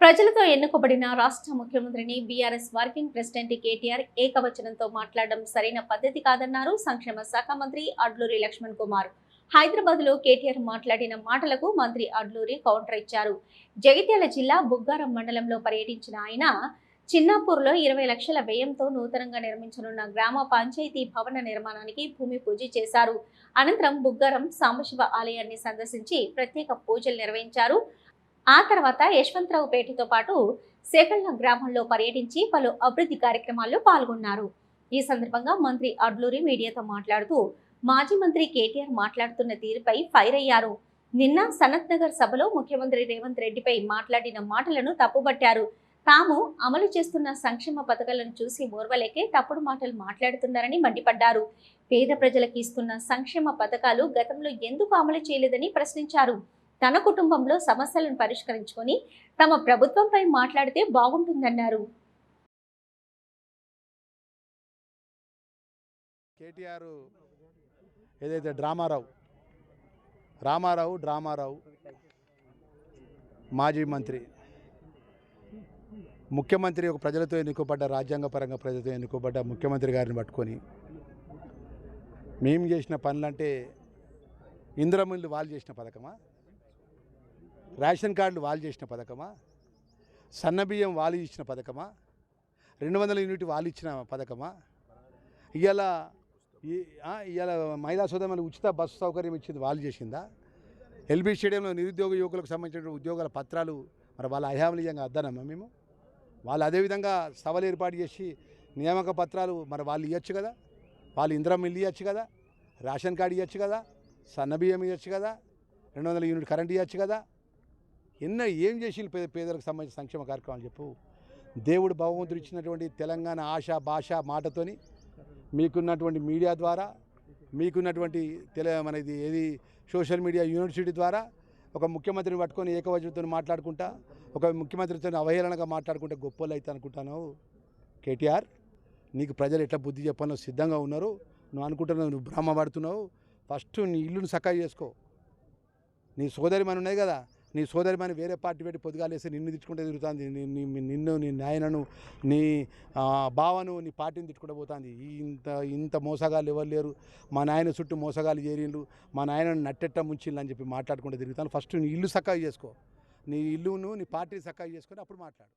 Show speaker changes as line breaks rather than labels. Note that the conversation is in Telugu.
ప్రజలతో ఎన్నుకోబడిన రాష్ట్ర ముఖ్యమంత్రిని బీఆర్ఎస్ వర్కింగ్ ప్రెసిడెంట్ కేటీఆర్ ఏకవచనంతో మాట్లాడడం సరైన పద్ధతి కాదన్నారు సంక్షేమ శాఖ మంత్రి అడ్లూరి లక్ష్మణ్ కుమార్. హైదరాబాద్ లో కేటీఆర్ మాట్లాడిన మాటలకు మంత్రి అడ్లూరి కౌంటర్ ఇచ్చారు. జగిత్యాల జిల్లా బుగ్గారం మండలంలో పర్యటించిన ఆయన చిన్నాపూర్లో 20 లక్షల వ్యయంతో నూతనంగా నిర్మించనున్న గ్రామ పంచాయతీ భవన నిర్మాణానికి భూమి పూజ చేశారు. అనంతరం బుగ్గారం సాంబశివ ఆలయాన్ని సందర్శించి ప్రత్యేక పూజలు నిర్వహించారు. ఆ తర్వాత యశ్వంతరావుపేటతో పాటు సేకళ్ల గ్రామంలో పర్యటించి పలు అభివృద్ధి కార్యక్రమాల్లో పాల్గొన్నారు. ఈ సందర్భంగా మంత్రి అడ్లూరి మీడియాతో మాట్లాడుతూ మాజీ మంత్రి కేటీఆర్ మాట్లాడుతున్న తీరుపై ఫైర్ అయ్యారు. నిన్న సనత్ నగర్ సభలో ముఖ్యమంత్రి రేవంత్ రెడ్డిపై మాట్లాడిన మాటలను తప్పుబట్టారు. తాము అమలు చేస్తున్న సంక్షేమ పథకాలను చూసి ఓర్వలేకే తప్పుడు మాటలు మాట్లాడుతున్నారని మండిపడ్డారు. పేద ప్రజలకు ఇస్తున్న సంక్షేమ పథకాలు గతంలో ఎందుకు అమలు చేయలేదని ప్రశ్నించారు. తన కుటుంబంలో సమస్యలను పరిష్కరించుకొని తమ ప్రభుత్వంపై మాట్లాడితే బాగుంటుందన్నారు.
కేటీఆర్ ఏదైతే డ్రామారావు మాజీ మంత్రి, ముఖ్యమంత్రి, ఒక ప్రజలతో ఎన్నుకోబడ్డ, రాజ్యాంగపరంగా ప్రజలతో ఎన్నుకోబడ్డ ముఖ్యమంత్రి గారిని పట్టుకొని మేము చేసిన పనులంటే ఇందిరమ్మ వాళ్ళు చేసిన పథకమా, రేషన్ కార్డులు వాళ్ళు చేసిన పథకమా, సన్నబియ్యం వాళ్ళు ఇచ్చిన పథకమా, 200 యూనిట్ వాళ్ళు ఇచ్చిన పథకమా, ఇవాళ మహిళా సోదరులకు ఉచిత బస్సు సౌకర్యం ఇచ్చింది వాళ్ళు చేసిందా, ఎల్బీ స్టేడియంలో నిరుద్యోగ యువకులకు సంబంధించిన ఉద్యోగాల పత్రాలు మరి వాళ్ళ అయామలీయంగా అద్దనమ్మా మేము. వాళ్ళు అదేవిధంగా సభలు ఏర్పాటు చేసి నియామక పత్రాలు మరి వాళ్ళు ఇవ్వచ్చు కదా, వాళ్ళు ఇందిరమ్మ ఇల్లు ఇవ్వచ్చు కదా, రేషన్ కార్డు ఇవ్వచ్చు కదా, సన్నబియ్యం ఇవ్వచ్చు కదా, 200 యూనిట్ కరెంట్ ఇవ్వచ్చు కదా. ఏం చేసి పేదలకు సంబంధించిన సంక్షేమ కార్యక్రమాలు చెప్పు. దేవుడు భగవంతుడు ఇచ్చినటువంటి తెలంగాణ ఆశ భాష మాటతోని మీకున్నటువంటి మీడియా ద్వారా, మీకున్నటువంటి మనది ఏది సోషల్ మీడియా యూనివర్సిటీ ద్వారా ఒక ముఖ్యమంత్రిని పట్టుకొని ఏకవచనంతో మాట్లాడుకుంటా, ఒక ముఖ్యమంత్రితో అవహేళనగా మాట్లాడుకుంటే గొప్పలు అయితే అనుకుంటాను. కేటీఆర్, నీకు ప్రజలు ఎట్లా బుద్ధి చెప్పాలో సిద్ధంగా ఉన్నారు. నువ్వు అనుకుంటున్నావు, నువ్వు భ్రమ పడుతున్నావు. ఫస్ట్ నీ ఇల్లును సక్కా చేసుకో. నీ సోదరిమని ఉన్నది కదా, నీ సోదరిమని వేరే పార్టీ పెట్టి పొద్దుగాలేసి నిన్ను తిట్టుకుంటే తిరుగుతుంది. నిన్ను, నీ నాయనను, నీ బావను, నీ పార్టీని తిట్టుకుంటూ పోతుంది. ఇంత మోసగాళ్ళు ఎవరు లేరు, మా నాయన చుట్టూ మోసగాళ్ళు చేరిండ్రు, మా నాయనను నట్టెట్ట ముంచిల్లు అని చెప్పి మాట్లాడుకుంటూ తిరుగుతాను. ఫస్ట్ నీ ఇల్లు సక్కా చేసుకో, నీ ఇల్లును నీ పార్టీని సక్కా చేసుకొని అప్పుడు మాట్లాడు.